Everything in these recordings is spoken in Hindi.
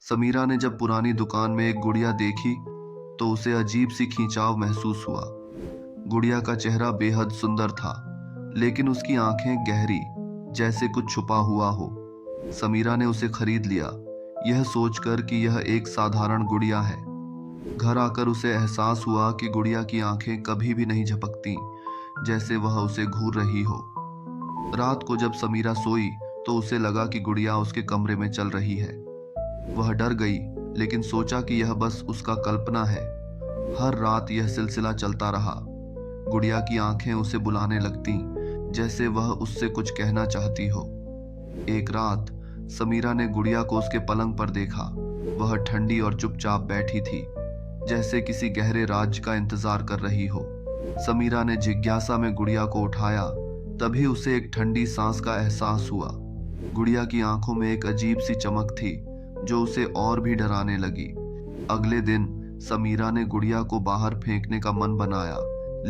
समीरा ने जब पुरानी दुकान में एक गुड़िया देखी तो उसे अजीब सी खिंचाव महसूस हुआ। गुड़िया का चेहरा बेहद सुंदर था, लेकिन उसकी आंखें गहरी, जैसे कुछ छुपा हुआ हो। समीरा ने उसे खरीद लिया, यह सोचकर कि यह एक साधारण गुड़िया है। घर आकर उसे एहसास हुआ कि गुड़िया की आंखें कभी भी नहीं झपकती, जैसे वह उसे घूर रही हो। रात को जब समीरा सोई तो उसे लगा कि गुड़िया उसके कमरे में चल रही है। वह डर गई, लेकिन सोचा कि यह बस उसका कल्पना है। हर रात यह सिलसिला चलता रहा। गुड़िया की आंखें उसे बुलाने लगतीं, जैसे वह उससे कुछ कहना चाहती हो। एक रात समीरा ने गुड़िया को उसके पलंग पर देखा। वह ठंडी और चुपचाप बैठी थी, जैसे किसी गहरे राज का इंतजार कर रही हो। समीरा ने जिज्ञासा में गुड़िया को उठाया, तभी उसे एक ठंडी सांस का एहसास हुआ। गुड़िया की आंखों में एक अजीब सी चमक थी, जो उसे और भी डराने लगी। अगले दिन समीरा ने गुड़िया को बाहर फेंकने का मन बनाया,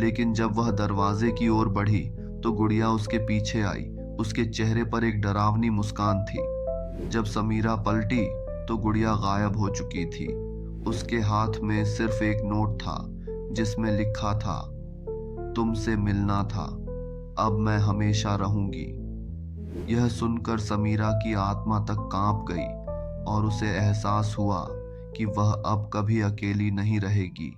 लेकिन जब वह दरवाजे की ओर बढ़ी तो गुड़िया उसके पीछे आई। उसके चेहरे पर एक डरावनी मुस्कान थी। जब समीरा पलटी तो गुड़िया गायब हो चुकी थी। उसके हाथ में सिर्फ एक नोट था, जिसमें लिखा था, तुमसे मिलना था, अब मैं हमेशा रहूंगी। यह सुनकर समीरा की आत्मा तक कांप गई और उसे एहसास हुआ कि वह अब कभी अकेली नहीं रहेगी।